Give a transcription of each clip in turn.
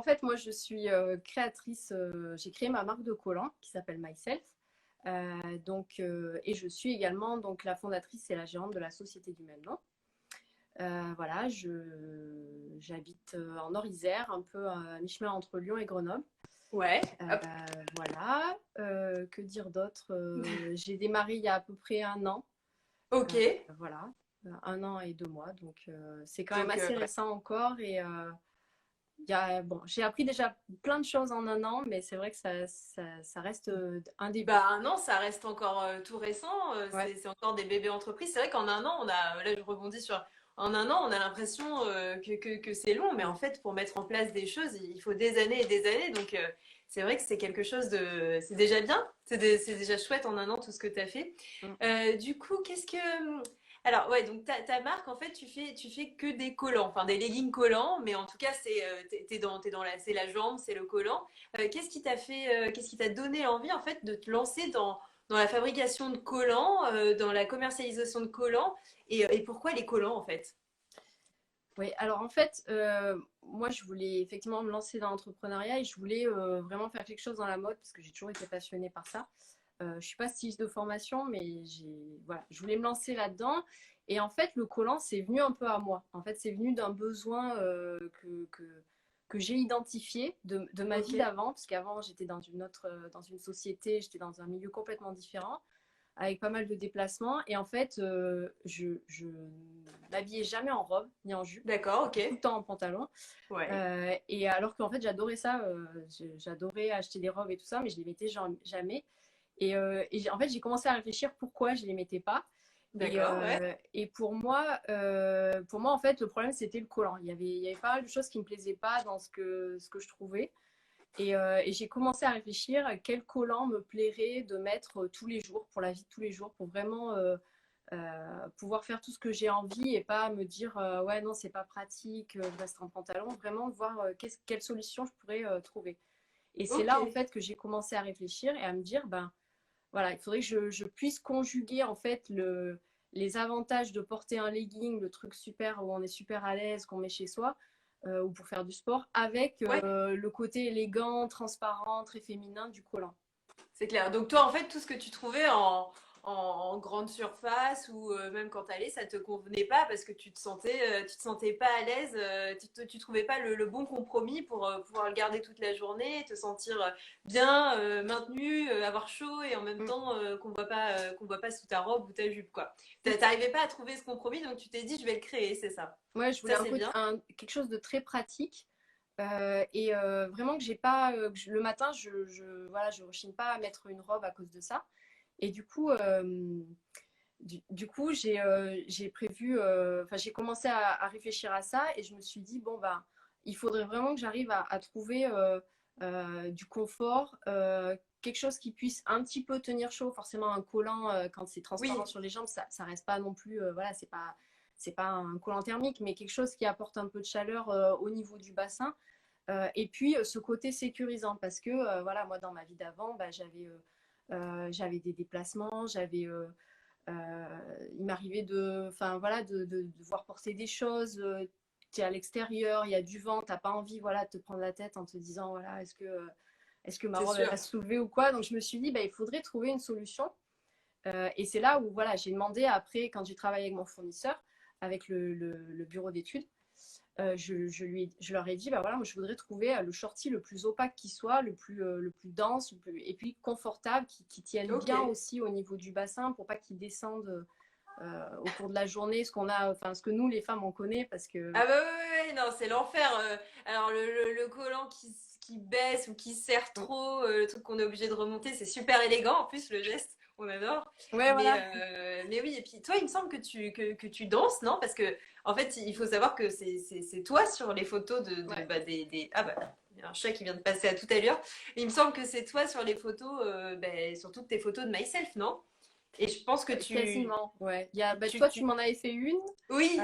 fait, moi, je suis créatrice. J'ai créé ma marque de collants qui s'appelle Myself. Et je suis également donc la fondatrice et la gérante de la société du même nom. Voilà, j'habite en Orisère, un peu à mi-chemin entre Lyon et Grenoble. Ouais, Euh, hop. voilà, que dire d'autre? J'ai démarré il y a à peu près un an. Ok. Euh, voilà, 1 an et 2 mois. Donc, c'est quand même Donc, assez ouais. récent encore. Bon, j'ai appris déjà plein de choses en un an, mais c'est vrai que ça reste un début. Bah, un an, ça reste encore tout récent. Ouais. C'est encore des bébés entreprises. C'est vrai qu'en un an, là, je rebondis sur, en un an, on a l'impression que c'est long, mais en Mm, fait, pour mettre en place des choses, il faut des années et des années. Donc, c'est vrai que c'est quelque chose de, c'est déjà bien. C'est déjà chouette en un an tout ce que tu as fait. mm. Du coup, alors, ouais, donc ta marque, en fait, tu fais que des collants, enfin des leggings collants, mais en tout cas, t'es dans c'est la jambe, c'est le collant. Qu'est-ce qui t'a donné envie, en fait, de te lancer dans la fabrication de collants, dans la commercialisation de collants, et pourquoi les collants, en fait? Oui, alors en fait, moi je voulais effectivement me lancer dans l'entrepreneuriat et je voulais vraiment faire quelque chose dans la mode parce que j'ai toujours été passionnée par ça. Je suis pas styliste de formation, mais voilà, je voulais me lancer là-dedans. Et en fait, le collant, c'est venu un peu à moi. En fait, c'est venu d'un besoin que j'ai identifié de ma Ok. vie d'avant, parce qu'avant, j'étais dans une société, j'étais dans un milieu complètement différent avec pas mal de déplacements. Et en fait, je m'habillais jamais en robe ni en jupe. D'accord, ok. J'étais tout le temps en pantalon. Ouais. Et alors qu'en fait, j'adorais ça. J'adorais acheter des robes et tout ça, mais je les mettais jamais. En fait, j'ai commencé à réfléchir pourquoi je les mettais pas. D'accord, ouais. Et pour moi, en fait, le problème, c'était le collant. Il y avait pas mal de choses qui me plaisaient pas dans ce que je trouvais. Et j'ai commencé à réfléchir à quel collant me plairait de mettre tous les jours, pour la vie de tous les jours, pour vraiment pouvoir faire tout ce que j'ai envie et pas me dire ouais, non, c'est pas pratique, je reste en pantalon. Vraiment voir quelle solution je pourrais trouver. Et c'est Ok. là, en fait, que j'ai commencé à réfléchir et à me dire, ben voilà, il faudrait que je puisse conjuguer, en fait, les avantages de porter un legging, le truc super où on est super à l'aise, qu'on met chez soi, ou pour faire du sport, avec Ouais. le côté élégant, transparent, très féminin du collant. C'est clair. Donc toi, en fait, tout ce que tu trouvais en grande surface ou même quand t'allais, ça te convenait pas parce que tu te sentais pas à l'aise, tu trouvais pas le bon compromis pour pouvoir le garder toute la journée, te sentir bien maintenu, avoir chaud et en même Mm. temps qu'on voit pas sous ta robe ou ta jupe quoi. T'arrivais pas à trouver ce compromis, donc tu t'es dit je vais le créer, c'est ça. Ouais, je voulais Ça c'est bien. quelque chose de très pratique. Vraiment que j'ai pas le matin voilà, je rechigne pas à mettre une robe à cause de ça. Et du coup j'ai prévu enfin j'ai commencé à réfléchir à ça et je me suis dit bon bah il faudrait vraiment que j'arrive à trouver du confort, quelque chose qui puisse un petit peu tenir chaud. Forcément un collant quand c'est transparent Oui, sur les jambes, ça reste pas non plus voilà, c'est pas un collant thermique, mais quelque chose qui apporte un peu de chaleur au niveau du bassin. Et puis ce côté sécurisant, parce que voilà, moi dans ma vie d'avant, bah, j'avais des déplacements, il m'arrivait enfin voilà, de devoir porter des choses. Tu es à l'extérieur, il y a du vent, t'as pas envie voilà, de te prendre la tête en te disant voilà, est-ce que ma c'est robe elle sûr. va se soulever ou quoi. Donc je me suis dit bah, il faudrait trouver une solution. Et c'est là où voilà, j'ai demandé après, quand j'ai travaillé avec mon fournisseur, avec le bureau d'études, je leur ai dit, bah voilà, moi, je voudrais trouver le shorty le plus opaque qui soit, le plus dense, et puis confortable, qui tienne Ok. bien aussi au niveau du bassin pour pas qu'il descende au cours de la journée, ce que nous, les femmes, on connaît, parce que Ah bah ouais, non, c'est l'enfer. Alors le collant qui baisse ou qui serre trop, le truc qu'on est obligé de remonter, c'est super élégant en plus le geste, on adore. ouais, voilà. Mais oui, et puis toi, il me semble que tu danses, non? Parce que en fait, il faut savoir que c'est toi sur les photos Ouais. Ah bah, il y a un chat qui vient de passer à toute allure. Il me semble que c'est toi sur les photos, surtout tes photos de myself, non? Et je pense que Quasiment, ouais. Bah, tu, toi, tu tu... m'en avais fait une. Oui,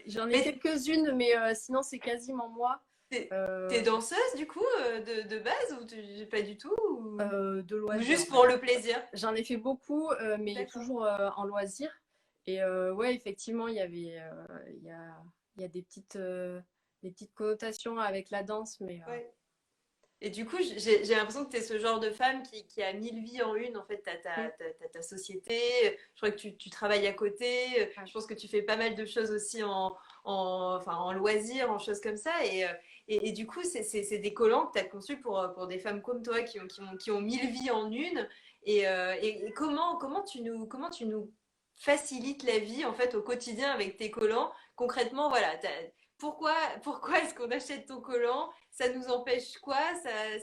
J'en ai mais quelques-unes, mais sinon, c'est quasiment moi. t'es Euh, danseuse du coup de base ou pas du tout de ou loisirs, juste on va pour dire. le plaisir? J'en ai fait beaucoup, mais D'accord. toujours en loisir. Et ouais, effectivement, il y a des petites connotations avec la danse, mais Ouais. Et du coup, j'ai l'impression que tu es ce genre de femme qui a mille vies en une. En fait, tu as, Mm. ta société, je crois que tu travailles à côté, Ouais. je pense que tu fais pas mal de choses aussi enfin, en loisirs, en choses comme ça. Et du coup, c'est des collants que tu as conçus pour des femmes comme toi qui ont mille vies en une. Et comment tu nous facilites la vie en fait au quotidien avec tes collants? Concrètement, voilà, pourquoi est-ce qu'on achète ton collant? Ça nous empêche quoi?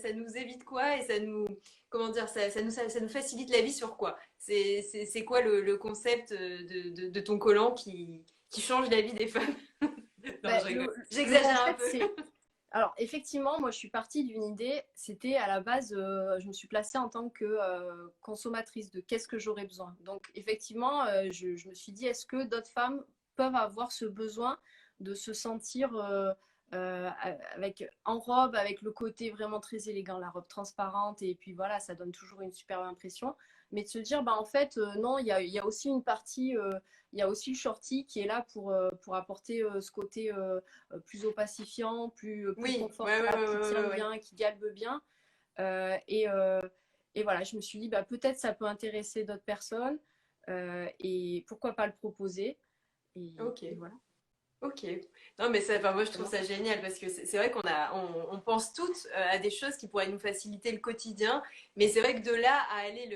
Ça nous évite quoi? Et ça nous, comment dire, ça nous facilite la vie sur quoi? C'est quoi le concept de ton collant qui change la vie des femmes? Non, Ben, je rigole. le J'exagère un concept, peu. c'est... Alors, effectivement, moi, je suis partie d'une idée. C'était à la base, je me suis placée en tant que consommatrice de qu'est-ce que j'aurais besoin. Donc, effectivement, je me suis dit, est-ce que d'autres femmes peuvent avoir ce besoin de se sentir avec, en robe, avec le côté vraiment très élégant, la robe transparente, et puis voilà, ça donne toujours une superbe impression. Mais de se dire, bah, en fait, non, il y a aussi une partie, il y a aussi le shorty qui est là pour apporter ce côté plus opacifiant, plus Oui, ouais, ouais, confortable, ouais, qui ouais, tient ouais, ouais. bien, qui galbe bien. Euh, et, euh, et voilà, je me suis dit, bah, peut-être ça peut intéresser d'autres personnes et pourquoi pas le proposer. Ok. Et voilà. Ok. Non, mais ça, enfin, moi, je trouve Vraiment. ça génial parce que c'est vrai on pense toutes à des choses qui pourraient nous faciliter le quotidien, mais c'est vrai que de là à aller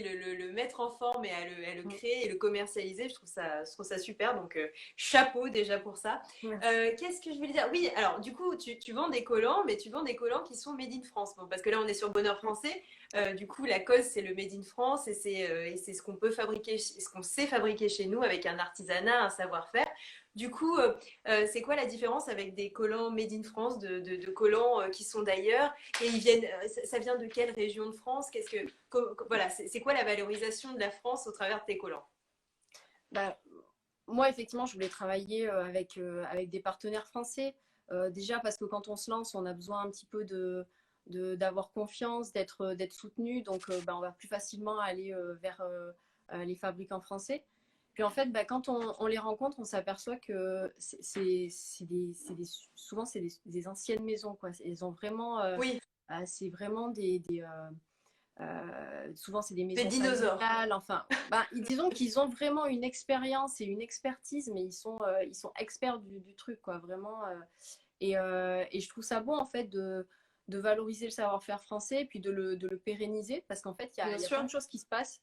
le mettre en forme et à le Mm. créer et le commercialiser, je trouve ça super. Donc, chapeau déjà pour ça. Merci. Qu'est-ce que je voulais dire? Oui, alors, du coup, tu vends des collants, mais tu vends des collants qui sont made in France. Bon, parce que là, on est sur Bonheur Mm. Français. Du coup, la cause, c'est le made in France et c'est ce qu'on peut fabriquer, ce qu'on sait fabriquer chez nous avec un artisanat, un savoir-faire. Du coup, c'est quoi la différence avec des collants made in France, de collants qui sont d'ailleurs? Et ils viennent, ça vient de quelle région de France? Voilà, c'est quoi la valorisation de la France au travers de tes collants? Bah, moi, effectivement, je voulais travailler avec des partenaires français. Déjà parce que quand on se lance, on a besoin un petit peu d'avoir confiance, d'être soutenu. Donc, bah, on va plus facilement aller vers les fabricants français. Puis en fait, bah, quand on les rencontre, on s'aperçoit que souvent, c'est des anciennes maisons, quoi. Ils ont vraiment, Oui, c'est vraiment souvent, c'est des des maisons dinosaures. familiales. Enfin, bah, disons qu'ils ont vraiment une expérience et une expertise, mais ils sont experts du truc, quoi, vraiment. Et je trouve ça bon, en fait, de valoriser le savoir-faire français et puis de le pérenniser, parce qu'en fait, Bien il y a plein sûr. de choses qui se passent.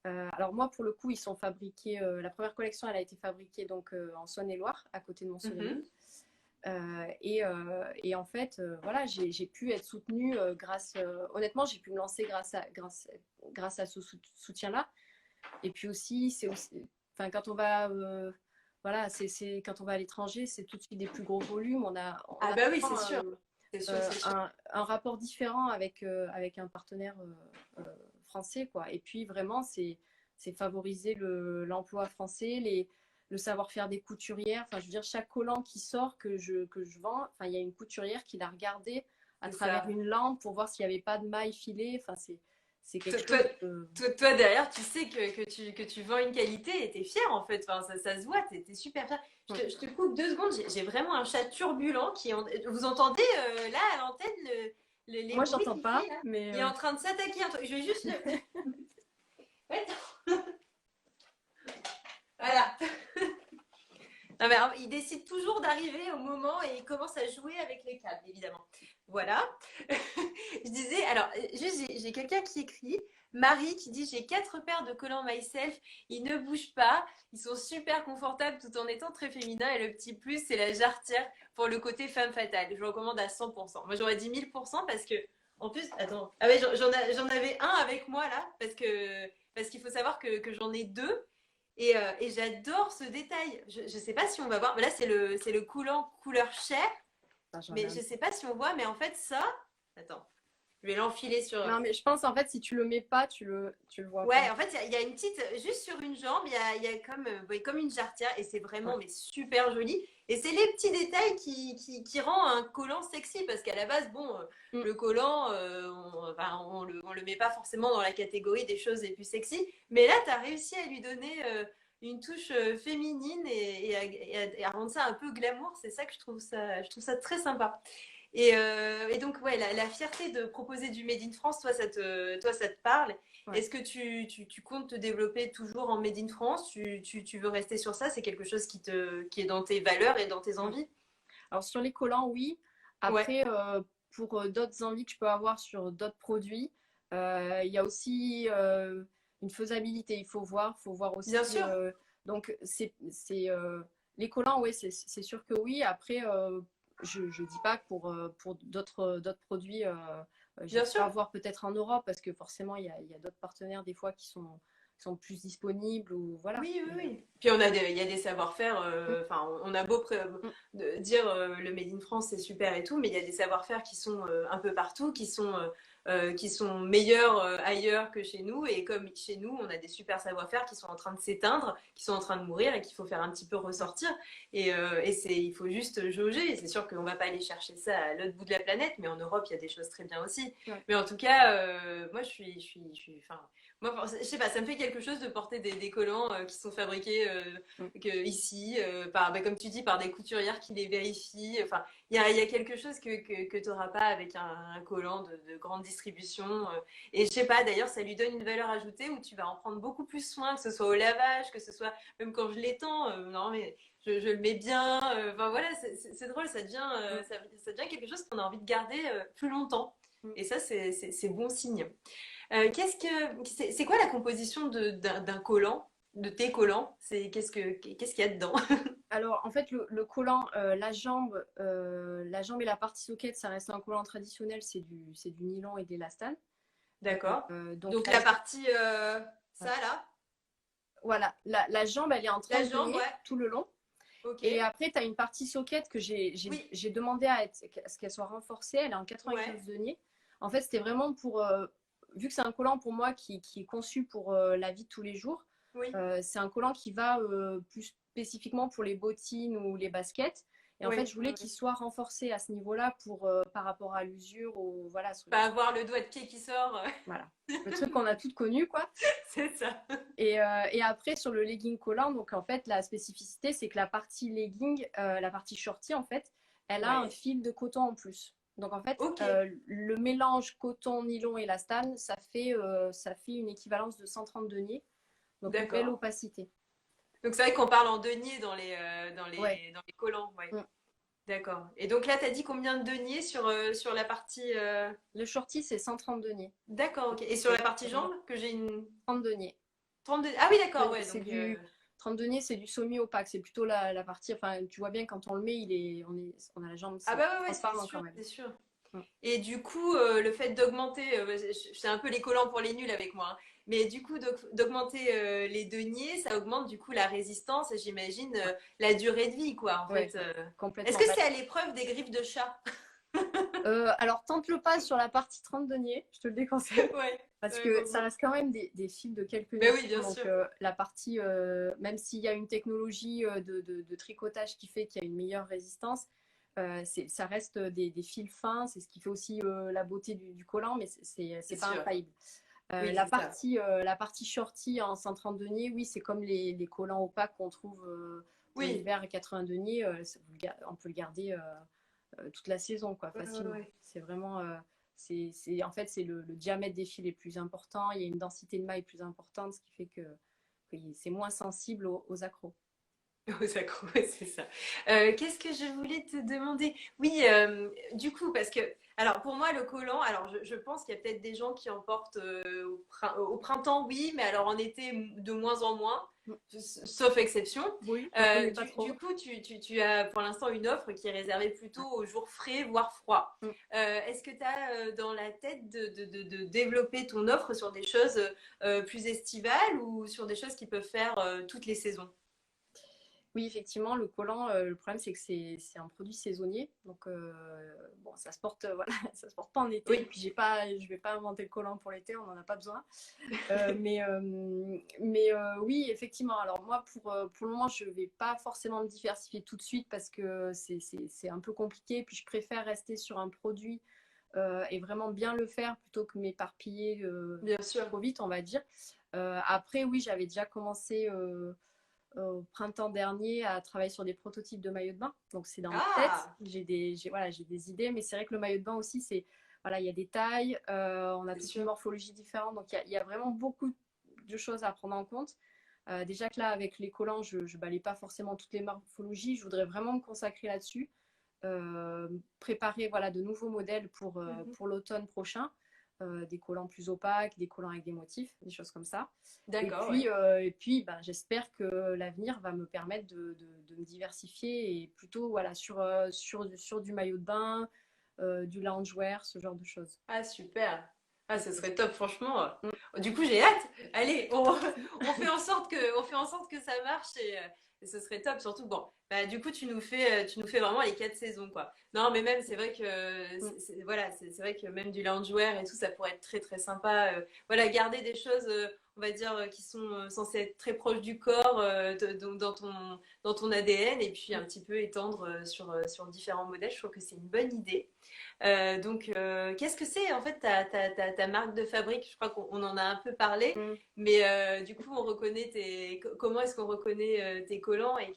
Alors moi, pour le coup, ils sont fabriqués. La première collection, elle a été fabriquée donc en Saône-et-Loire, à côté de Mont-Soleil. Mhm. Et en fait, voilà, j'ai pu être soutenue honnêtement, j'ai pu me lancer grâce à ce soutien-là. Et puis aussi, enfin, quand on va, voilà, quand on va à l'étranger, c'est tout de suite des plus gros volumes. On Ah a bah oui, c'est vraiment sûr. C'est sûr, c'est sûr. un rapport différent avec un partenaire français, quoi. Et puis vraiment, c'est favoriser l'emploi français, le savoir-faire des couturières. Enfin, je veux dire, chaque collant qui sort que je vends, enfin, il y a une couturière qui l'a regardé à C'est travers ça. une lampe pour voir s'il n'y avait pas de mailles filées. Enfin, c'est Toi, quelque toi, chose de... toi, derrière, tu sais que tu vends une qualité et t'es fière en fait. Enfin, ça se voit, t'es super fière. Je te coupe 2 secondes, j'ai vraiment un chat turbulent Vous entendez là à l'antenne les Moi, bruits j'entends qu'il pas, fait là? mais Il est en train de s'attaquer un truc. Je vais juste le. Ouais, voilà. Non, mais alors, il décide toujours d'arriver au moment et il commence à jouer avec les câbles, évidemment. Voilà. Je disais, alors, juste, j'ai quelqu'un qui écrit, Marie, qui dit, j'ai 4 paires de collants myself, ils ne bougent pas, ils sont super confortables tout en étant très féminins et le petit plus, c'est la jarretière pour le côté femme fatale. Je recommande à 100%. Moi, j'aurais dit 1000% parce que, en plus, attends, ah ouais, j'en avais un avec moi là, parce qu'il faut savoir que j'en ai deux. Et j'adore ce détail. Je ne sais pas si on va voir. Mais là, c'est le coulant couleur chair. enfin, j'en ai Mais un. je ne sais pas si on voit. Mais en fait, ça. Attends. Je vais l'enfiler sur. Non, mais je pense en fait, si tu le mets pas, tu le vois Ouais, pas. en fait, il y a une petite. Juste sur une jambe, il y a comme, ouais, comme une jarretière. Et c'est Ouais. vraiment mais super joli. Et c'est les petits détails qui rend un collant sexy. Parce qu'à la base, bon, Mm. le collant, enfin, on le met pas forcément dans la catégorie des choses les plus sexy. Mais là, tu as réussi à lui donner une touche féminine et à rendre ça un peu glamour. C'est ça que je trouve ça très sympa. Et donc, ouais, la fierté de proposer du Made in France, toi, ça te parle. Ouais. Est-ce que tu comptes te développer toujours en Made in France? Tu veux rester sur ça? C'est quelque chose qui est dans tes valeurs et dans tes Mm. envies? Alors sur les collants, oui. Ouais, Après, pour d'autres envies que je peux avoir sur d'autres produits, il y a aussi une faisabilité. Faut voir bien aussi. sûr, Donc les collants, oui, c'est sûr que oui. Après, je ne dis pas que pour d'autres produits, bien j'espère sûr. avoir peut-être en Europe parce que forcément, il y a d'autres partenaires des fois qui sont plus disponibles ou voilà. Oui, oui, Mais, oui. Puis il y a des savoir-faire. mm, Enfin, on a beau mm, dire le Made in France c'est super et tout, mais il y a des savoir-faire qui sont un peu partout, qui sont meilleurs ailleurs que chez nous. Et comme chez nous, on a des super savoir-faire qui sont en train de s'éteindre, qui sont en train de mourir et qu'il faut faire un petit peu ouais, ressortir. Il faut juste jauger. C'est sûr qu'on va pas aller chercher ça à l'autre bout de la planète, mais en Europe, il y a des choses très bien aussi. ouais. Mais en tout cas, moi, enfin, moi, je sais pas, ça me fait quelque chose de porter des collants qui sont fabriqués Mm. ici, comme tu dis, par des couturières qui les vérifient. Enfin, il y a quelque chose que tu n'auras pas avec un collant de grande distribution. Et je sais pas, d'ailleurs, ça lui donne une valeur ajoutée où tu vas en prendre beaucoup plus soin, que ce soit au lavage, que ce soit même quand je l'étends. Non, mais je le mets bien. Enfin voilà, c'est drôle, Mm. ça devient quelque chose qu'on a envie de garder plus longtemps. Mm. Et ça, c'est bon signe. C'est quoi la composition d'un collant, de tes collants? Qu'est-ce qu'il y a dedans? Alors, en fait, le collant, la jambe et la partie socket, ça reste un collant traditionnel, c'est du nylon et d'élastane. D'accord. Donc, Donc la partie, ouais. ça là, Voilà, la jambe, elle est en la 30 jambe, deniers ouais. tout le long. Ok. Et après, tu as une partie socket que Oui. j'ai demandé à ce qu'elle soit renforcée. Elle est en 95 Ouais. deniers. En fait, c'était vraiment pour, vu que c'est un collant pour moi qui est conçu pour la vie de tous les jours, Oui. c'est un collant qui va plus spécifiquement pour les bottines ou les baskets. Et en fait, Oui. je voulais qu'il soit renforcé à ce niveau-là pour, par rapport à l'usure ou voilà, Pas avoir le doigt de pied qui sort. voilà. Le truc qu'on a toutes connu, quoi. C'est ça. Et après, sur le legging collant, donc en fait, la spécificité, c'est que la partie legging, la partie shorty, en fait, elle a un Ouais. fil de coton en plus. Donc en fait, Ok. le mélange coton, nylon et élastane, ça fait une équivalence de 130 deniers. Donc une belle D'accord. opacité. Donc c'est vrai qu'on parle en deniers Ouais. dans les collants. Ouais. Mm. D'accord. Et donc là, tu as dit combien de deniers sur la partie. Le shorty, c'est 130 deniers. D'accord, ok. Et sur C'est la partie jambe, vraiment que j'ai une 30 deniers. 32. Ah oui, d'accord, ouais. C'est Donc, du 30 deniers, c'est du semi-opaque. C'est plutôt la partie. Enfin, tu vois bien quand on le met, on a la jambe, ah c'est bah ouais, ouais, c'est transparent quand sûr, même. c'est sûr. Mm. Et du coup, le fait d'augmenter, c'est un peu les collants pour les nuls avec moi, hein. Mais du coup, d'augmenter les deniers, ça augmente du coup la résistance et j'imagine Ouais, la durée de vie, quoi, en ouais, fait. ouais, Est-ce complètement. que Bah, c'est à l'épreuve des griffes de chat? alors, tente le pas sur la partie 30 deniers, je te le déconseille, Ouais, parce ouais, que bon, ça bon. reste quand même des fils de quelques Ben microns. oui, bien Donc, sûr. la partie, même s'il y a une technologie de tricotage qui fait qu'il y a une meilleure résistance, ça reste des fils fins. C'est ce qui fait aussi la beauté du collant, mais C'est c'est pas sûr. infaillible. Oui, c'est ça. La partie shorty en 130 deniers, oui, c'est comme les collants opaques qu'on trouve pour Oui. l'hiver à 80 deniers. On peut le garder toute la saison, quoi, Ouais, ouais, facilement. ouais. C'est vraiment, en fait, c'est le diamètre des fils est plus important, il y a une densité de maille plus importante, ce qui fait que c'est moins sensible aux accros. Aux accros, ouais, c'est ça. Qu'est-ce que je voulais te demander? Oui, du coup, parce que, alors pour moi, le collant, alors je pense qu'il y a peut-être des gens qui en portent au printemps, oui, mais alors en été, de moins en moins, sauf exception. Oui, j'en connais pas trop. Du coup, tu as pour l'instant une offre qui est réservée plutôt aux jours frais, voire froids. Mm. Est-ce que tu as dans la tête de développer ton offre sur des choses plus estivales ou sur des choses qui peuvent faire toutes les saisons? Oui, effectivement, le collant, le problème c'est que c'est un produit saisonnier, donc bon, ça se porte, voilà, ça se porte pas en été. Et Oui, puis je vais pas inventer le collant pour l'été, on n'en a pas besoin. Oui, effectivement. Alors moi, pour le moment, je ne vais pas forcément me diversifier tout de suite parce que c'est un peu compliqué. Puis je préfère rester sur un produit et vraiment bien le faire plutôt que m'éparpiller bien sûr. trop vite, on va dire. Après, oui, j'avais déjà commencé au printemps dernier à travailler sur des prototypes de maillots de bain. Donc c'est dans ma tête. Ah, Voilà, j'ai des idées, mais c'est vrai que le maillot de bain aussi, c'est voilà, il y a des tailles, on a c'est toute une sûr. morphologie différente. Donc il y a vraiment beaucoup de choses à prendre en compte. Déjà que là, avec les collants, je ne balaye pas forcément toutes les morphologies. Je voudrais vraiment me consacrer là-dessus. Préparer voilà, de nouveaux modèles Mhm. pour l'automne prochain. Des collants plus opaques, des collants avec des motifs, des choses comme ça. D'accord, ouais. Et puis ben, j'espère que l'avenir va me permettre de me diversifier et plutôt voilà, sur du maillot de bain, du loungewear, ce genre de choses. Ah, super. Ah, ce Mm. serait top, franchement. Mm. Du coup, j'ai hâte. Allez, on fait en sorte que ça marche et ce serait top. Surtout, bon, bah, du coup, tu nous fais vraiment les 4 saisons, quoi. Non, mais même, c'est vrai que, Mm. voilà, c'est vrai que même du loungewear et tout, ça pourrait être très, très sympa. Voilà, garder des choses, on va dire, qui sont censées être très proches du corps, dans ton ADN et puis un petit peu étendre sur différents modèles. Je trouve que c'est une bonne idée. Qu'est-ce que c'est en fait ta marque de fabrique? Je crois qu'on en a un peu parlé, Mm. mais du coup, comment est-ce qu'on reconnaît tes collants et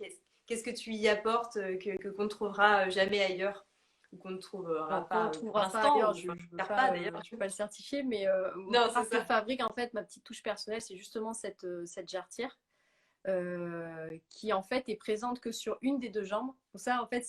qu'est-ce que tu y apportes qu'on ne trouvera jamais ailleurs ou qu'on ne trouvera Alors, qu'on ne pas pour trouvera pas l'instant ailleurs, ou qu'on ne faire pas d'ailleurs? je peux pas le certifier, mais Non, ma c'est marque de ça. fabrique, en fait, ma petite touche personnelle, c'est justement cette jarretière qui en fait est présente que sur une des deux jambes. Donc ça, en fait,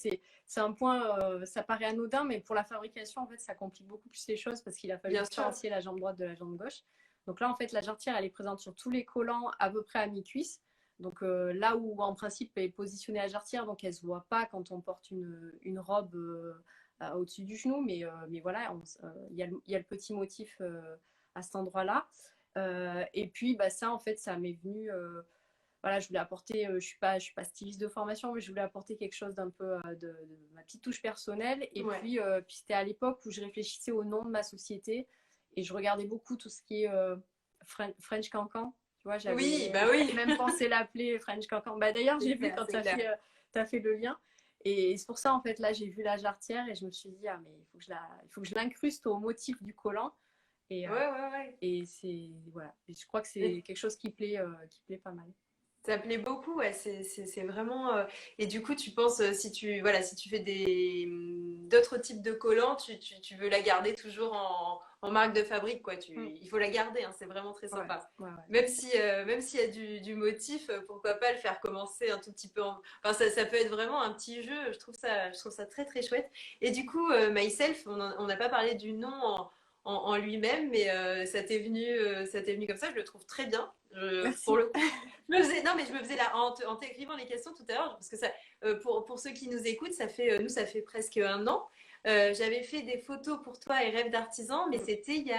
c'est un point, ça paraît anodin, mais pour la fabrication, en fait, ça complique beaucoup plus les choses parce qu'il a fallu Bien sûr. différencier la jambe droite de la jambe gauche. Donc là, en fait, la jarretière, elle est présente sur tous les collants à peu près à mi-cuisse. Donc là où en principe est positionnée la jarretière, donc elle ne se voit pas quand on porte une robe au-dessus du genou, mais voilà, il y a le petit motif à cet endroit-là. Et puis bah, ça, en fait, ça m'est venu voilà, je voulais apporter, je suis pas styliste de formation, mais je voulais apporter quelque chose d'un peu de ma petite touche personnelle. Et Ouais. puis c'était à l'époque où je réfléchissais au nom de ma société et je regardais beaucoup tout ce qui est French Cancan. Tu vois, Oui, bah j'avais oui. même pensé l'appeler French Cancan. Bah, d'ailleurs, j'ai C'est vu clair, quand c'est clair. tu as fait le lien. Et c'est pour ça, en fait, là, j'ai vu la jarretière et je me suis dit, ah, mais il faut que je l'incruste au motif du collant. Et, Ouais, ouais, ouais. et c'est, voilà. Et je crois que c'est quelque chose qui plaît pas mal. Ça plaît beaucoup, ouais, c'est vraiment. Et du coup, tu penses, voilà, si tu fais d'autres types de collants, tu veux la garder toujours en marque de fabrique, quoi. Mm. Il faut la garder, hein, c'est vraiment très Ouais, sympa. ouais, ouais. Même s'il y a du motif, pourquoi pas le faire commencer un tout petit peu Enfin, ça peut être vraiment un petit jeu, je trouve ça très très chouette. Et du coup, Myself, on n'a pas parlé du nom en lui-même, mais ça t'est venu comme ça, je le trouve très bien. Pour Merci. le coup, non, mais je me faisais là, en t'écrivant les questions tout à l'heure, parce que pour ceux qui nous écoutent, nous, ça fait presque un an. J'avais fait des photos pour toi et Rêve d'artisan, mais Mm. c'était il y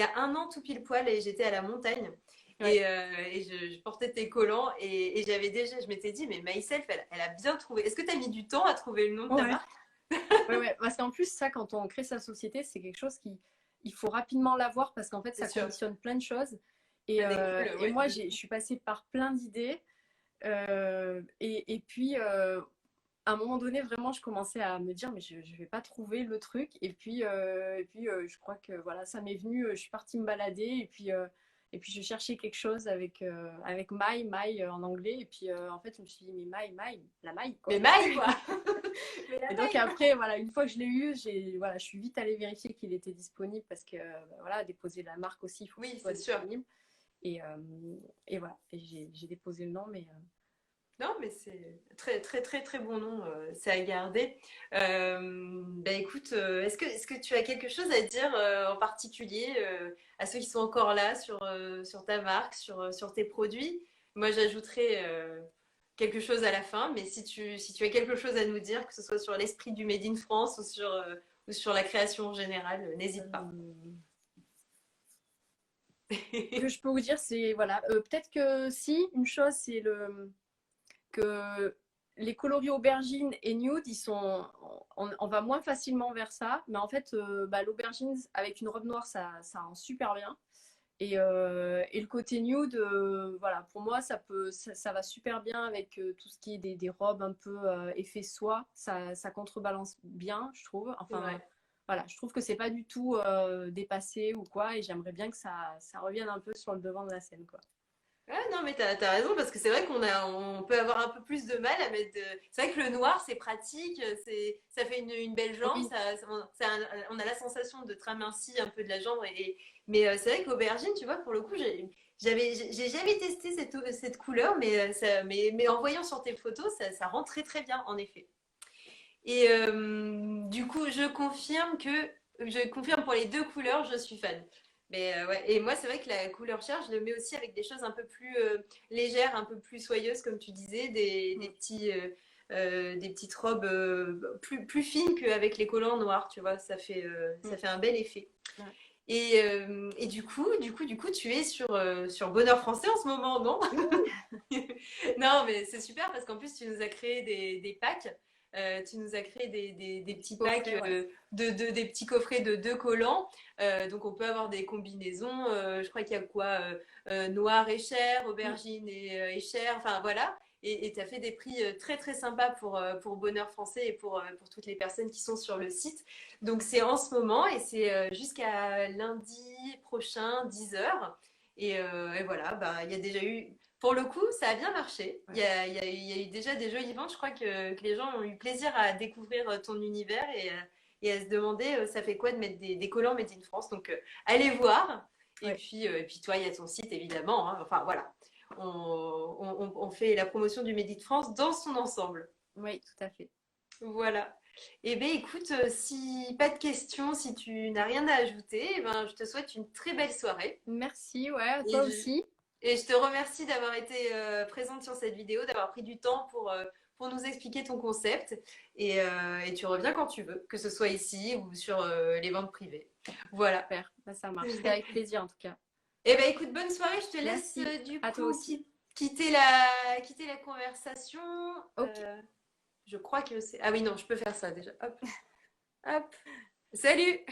a un an tout pile poil et j'étais à la montagne. Ouais. Et je portais tes collants et je m'étais dit, mais Myself, elle a bien trouvé. Est-ce que tu as mis du temps à trouver le nom de ta Ouais. marque? Ouais, ouais. Parce qu'en plus, ça, quand on crée sa société, c'est quelque chose qui, il faut rapidement l'avoir parce qu'en fait, C'est ça sûr. conditionne plein de choses. Ça découle, Et ouais. moi, je suis passée par plein d'idées. Et puis, à un moment donné, vraiment, je commençais à me dire, mais je ne vais pas trouver le truc. Je crois que voilà, ça m'est venu, je suis partie me balader. Et puis je cherchais quelque chose avec maille en anglais. Et puis, en fait, je me suis dit, mais maille, la maille, quoi. Mais maille, quoi! Mais la Et donc maille! après, voilà, une fois que je l'ai eu, voilà, je suis vite allée vérifier qu'il était disponible parce que voilà, déposer la marque aussi, il faut que ce Oui, soit c'est sûr. disponible. Et, euh, et voilà, et j'ai déposé le nom, mais Non, mais c'est très, très, très, très bon nom. C'est à garder. Bah écoute, est-ce que tu as quelque chose à dire en particulier à ceux qui sont encore là sur ta marque, sur tes produits? Moi, j'ajouterai quelque chose à la fin, mais si tu as quelque chose à nous dire, que ce soit sur l'esprit du Made in France ou sur la création en général, n'hésite pas. euh, que je peux vous dire, c'est voilà, peut-être que si une chose, c'est que les coloris aubergine et nude, on va moins facilement vers ça, mais en fait, bah, l'aubergine avec une robe noire, ça rend super bien. Et le côté nude, voilà, pour moi, ça va super bien avec tout ce qui est des robes un peu effet soie. Ça contrebalance bien, je trouve. C'est Enfin, vrai. voilà, je trouve que c'est pas du tout dépassé ou quoi, et j'aimerais bien que ça revienne un peu sur le devant de la scène, quoi. Ouais, non, mais t'as raison, parce que c'est vrai on peut avoir un peu plus de mal à mettre C'est vrai que le noir, c'est pratique, ça fait une belle jambe, Oui, on a la sensation de aminci un peu de la jambe. Mais c'est vrai qu'aubergine, tu vois, pour le coup, j'ai jamais testé cette couleur, mais en voyant sur tes photos, ça rend très très bien, en effet. Et du coup, je confirme pour les deux couleurs, je suis fan. Mais ouais, et moi, c'est vrai que la couleur chair, je le mets aussi avec des choses un peu plus légères, un peu plus soyeuses, comme tu disais, des petites robes plus fines qu'avec les collants noirs, tu vois, ça fait un bel effet. ouais. Et du coup, tu es sur Bonheur Français en ce moment, non? Oui, Non, mais c'est super parce qu'en plus, tu nous as créé des packs. Tu nous as créé des petits packs, coffret, ouais. des petits coffrets de deux collants. Donc, on peut avoir des combinaisons. Je crois qu'il y a quoi noir et chair, Mm. aubergine et chair. Enfin, voilà. Et tu as fait des prix très, très sympas pour Bonheur Français et pour toutes les personnes qui sont sur le site. Donc, c'est en ce moment et c'est jusqu'à lundi prochain, 10 heures. Et voilà, bah, il y a déjà eu pour le coup, ça a bien marché. Ouais. Il y a eu déjà des jolies ventes. Je crois que les gens ont eu plaisir à découvrir ton univers et à se demander ça fait quoi de mettre des collants Made in France. Donc, allez voir. Ouais. Et puis toi, il y a ton site évidemment, hein. Enfin, voilà. On fait la promotion du Made in France dans son ensemble. Oui, tout à fait. Voilà. Eh bien, écoute, si pas de questions, si tu n'as rien à ajouter, eh ben, je te souhaite une très belle soirée. Merci, ouais, à Et toi je, aussi. et je te remercie d'avoir été présente sur cette vidéo, d'avoir pris du temps pour nous expliquer ton concept. Et tu reviens quand tu veux, que ce soit ici ou sur les ventes privées. Voilà. Super, bah, ça marche. C'était avec plaisir en tout cas. Eh ben écoute, bonne soirée. Je te laisse Merci. du À toi coup aussi. quitter la conversation. Ok. Je crois que c'est... Ah oui, non, je peux faire ça déjà. Hop, hop. Salut!